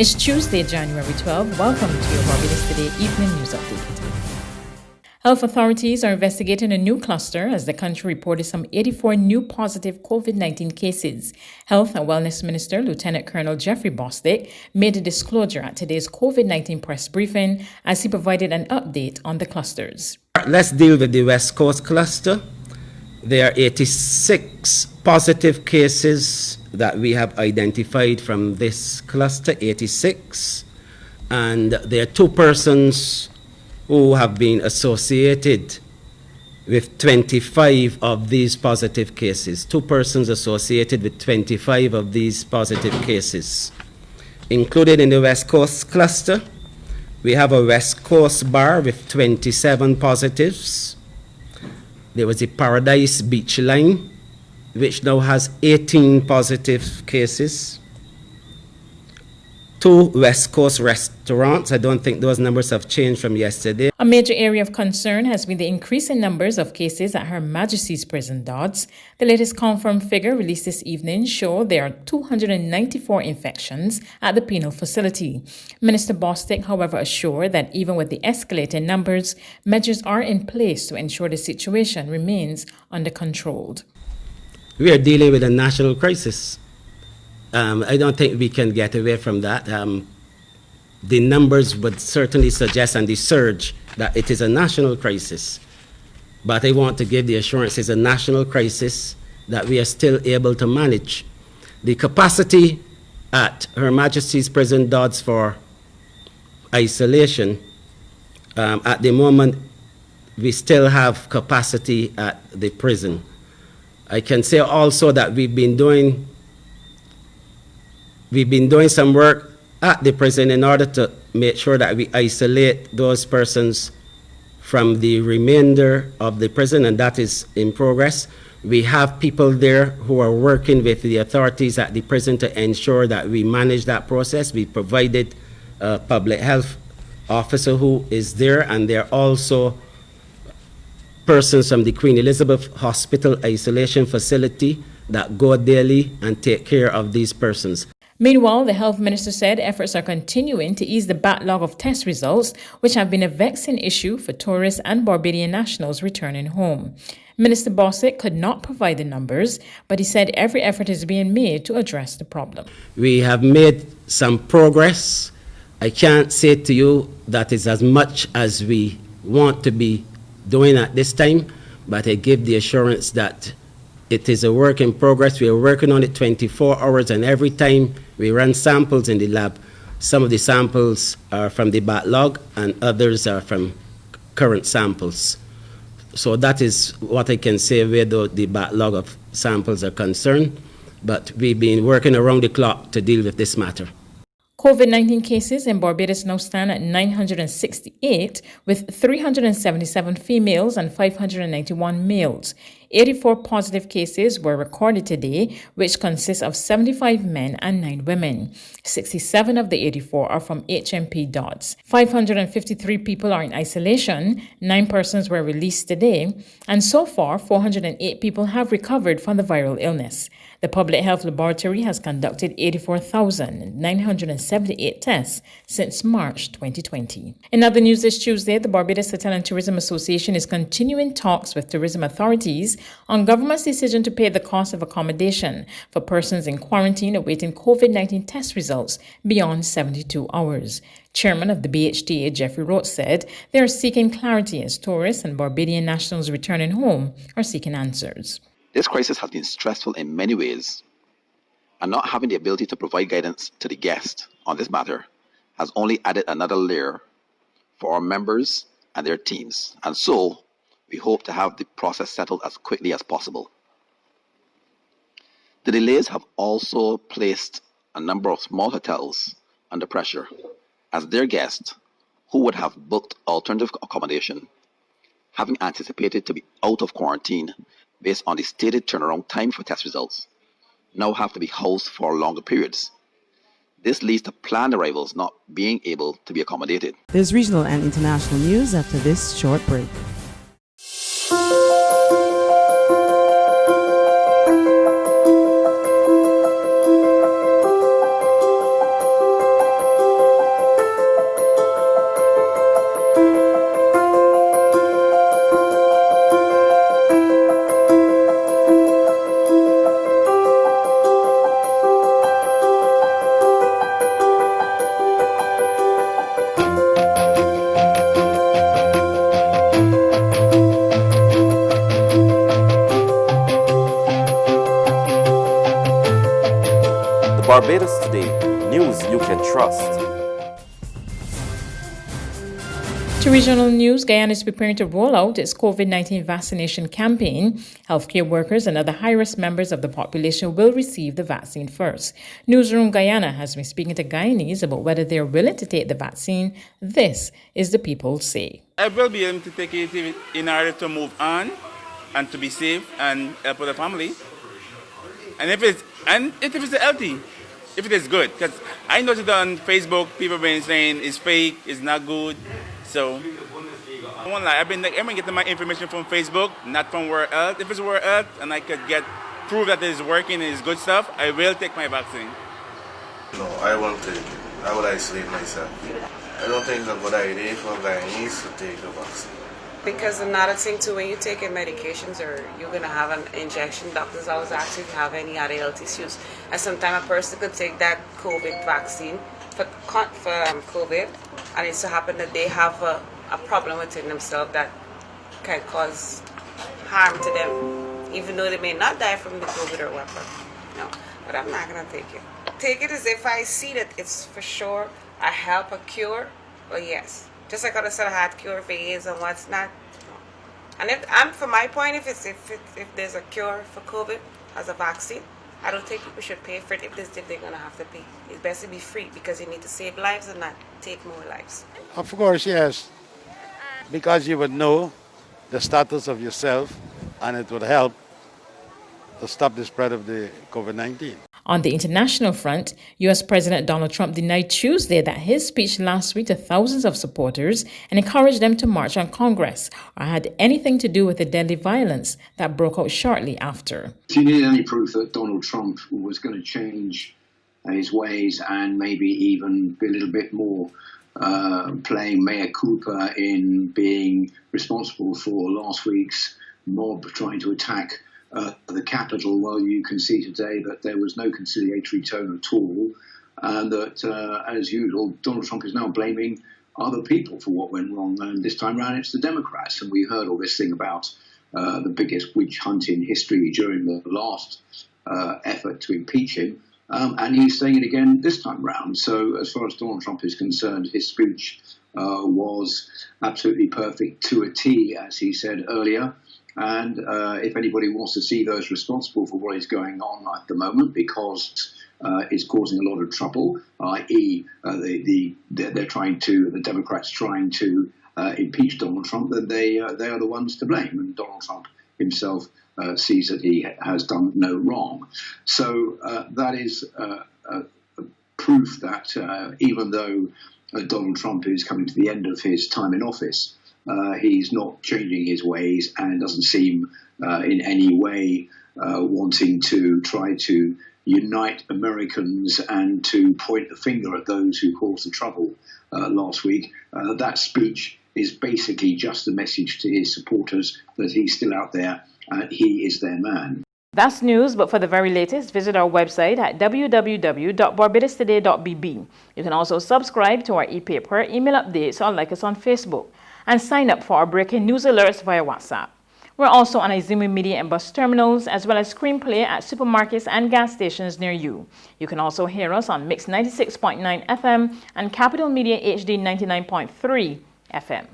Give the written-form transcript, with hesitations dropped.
It's Tuesday, January 12. Welcome to your Barbados Today Evening News Update. Health authorities are investigating a new cluster as the country reported some 84 new positive COVID-19 cases. Health and Wellness Minister Lieutenant Colonel Geoffrey Bostic made a disclosure at today's COVID-19 press briefing as he provided an update on the clusters. Let's deal with the West Coast cluster. There are 86 positive cases that we have identified from this cluster, 86. And there are 2 persons who have been associated with 25 of these positive cases. 2 persons associated with 25 of these positive cases. Included in the West Coast cluster, we have a West Coast bar with 27 positives. There was a Paradise Beach line, which now has 18 positive cases. 2 West Coast restaurants. I don't think those numbers have changed from yesterday. A major area of concern has been the increasing numbers of cases at Her Majesty's Prison Dodds. The latest confirmed figure released this evening show there are 294 infections at the penal facility. Minister Bostic, however, assured that even with the escalating numbers, measures are in place to ensure the situation remains under control. We are dealing with a national crisis. I don't think we can get away from that. The numbers would certainly suggest, and the surge, that it is a national crisis. But I want to give the assurance it's a national crisis that we are still able to manage. The capacity at Her Majesty's Prison Dodds for isolation, at the moment, we still have capacity at the prison. I can say also that we've been doing some work at the prison in order to make sure that we isolate those persons from the remainder of the prison, and that is in progress. We have people there who are working with the authorities at the prison to ensure that we manage that process. We provided a public health officer who is there, and there are also persons from the Queen Elizabeth Hospital Isolation Facility that go daily and take care of these persons. Meanwhile, the health minister said efforts are continuing to ease the backlog of test results, which have been a vexing issue for tourists and Barbadian nationals returning home. Minister Bostic could not provide the numbers, but he said every effort is being made to address the problem. We have made some progress. I can't say to you that it's as much as we want to be doing at this time, but I give the assurance that it is a work in progress. We are working on it 24 hours, and every time we run samples in the lab, some of the samples are from the backlog and others are from current samples. So that is what I can say where the backlog of samples are concerned, but we've been working around the clock to deal with this matter. COVID-19 cases in Barbados now stand at 968, with 377 females and 591 males. 84 positive cases were recorded today, which consists of 75 men and 9 women. 67 of the 84 are from HMP Dodds. 553 people are in isolation, 9 persons were released today, and so far 408 people have recovered from the viral illness. The Public Health Laboratory has conducted 84,978 tests since March 2020. In other news this Tuesday, the Barbados Hotel and Tourism Association is continuing talks with tourism authorities on government's decision to pay the cost of accommodation for persons in quarantine awaiting COVID-19 test results beyond 72 hours. Chairman of the BHTA, Geoffrey Roach, said they are seeking clarity as tourists and Barbadian nationals returning home are seeking answers. This crisis has been stressful in many ways, and not having the ability to provide guidance to the guest on this matter has only added another layer for our members and their teams, and so we hope to have the process settled as quickly as possible. The delays have also placed a number of small hotels under pressure, as their guests, who would have booked alternative accommodation, having anticipated to be out of quarantine based on the stated turnaround time for test results, now have to be housed for longer periods. This leads to planned arrivals not being able to be accommodated. There's regional and international news after this short break. news you can trust. To regional news, Guyana is preparing to roll out its COVID-19 vaccination campaign. Healthcare workers and other high-risk members of the population will receive the vaccine first. Newsroom Guyana has been speaking to Guyanese about whether they are willing to take the vaccine. This is the people say. I will be able to take it in order to move on and to be safe and help with the family. And if it's healthy, if it is good, because I noticed on Facebook people have been saying it's fake, it's not good. So, I won't lie, I've been getting my information from Facebook, not from where else. If it's where else and I could get proof that it's working and it's good stuff, I will take my vaccine. No, I won't take it. I will isolate myself. I don't think it's a good idea for Guyanese to take the vaccine. Because another thing too, when you take your medications or you're going to have an injection, doctors always ask you if you have any other health issues. And sometimes a person could take that COVID vaccine for COVID, and it so happen that they have a problem within themselves that can cause harm to them, even though they may not die from the COVID or whatever. No, but I'm not going to take it. Take it as if I see that it's for sure a help, a cure, well, yes. Just like I said, I had cure for AIDS and what's not. No. And from my point, if there's a cure for COVID as a vaccine, I don't think people should pay for it if they're going to have to pay. It's best to be free because you need to save lives and not take more lives. Of course, yes. Because you would know the status of yourself and it would help to stop the spread of the COVID-19. On the international front, U.S. President Donald Trump denied Tuesday that his speech last week to thousands of supporters and encouraged them to march on Congress or had anything to do with the deadly violence that broke out shortly after. If you need any proof that Donald Trump was going to change his ways and maybe even be a little bit more playing mea culpa in being responsible for last week's mob trying to attack the Capitol, well, you can see today that there was no conciliatory tone at all, and that, as usual, Donald Trump is now blaming other people for what went wrong, and this time around it's the Democrats. And we heard all this thing about the biggest witch hunt in history during the last effort to impeach him, and he's saying it again this time round. So as far as Donald Trump is concerned, his speech was absolutely perfect to a T, as he said earlier. And if anybody wants to see those responsible for what is going on at the moment, because it's causing a lot of trouble, i.e. the Democrats trying to impeach Donald Trump, then they are the ones to blame. And Donald Trump himself sees that he has done no wrong. So that is proof that even though Donald Trump is coming to the end of his time in office, he's not changing his ways and doesn't seem in any way wanting to try to unite Americans and to point the finger at those who caused the trouble last week. That speech is basically just a message to his supporters that he's still out there and he is their man. That's news, but for the very latest, visit our website at www.barbadostoday.bb. You can also subscribe to our e-paper, email updates, or like us on Facebook, and sign up for our breaking news alerts via WhatsApp. We're also on Izumi Media and bus terminals, as well as Screenplay at supermarkets and gas stations near you. You can also hear us on Mix 96.9 FM and Capital Media HD 99.3 FM.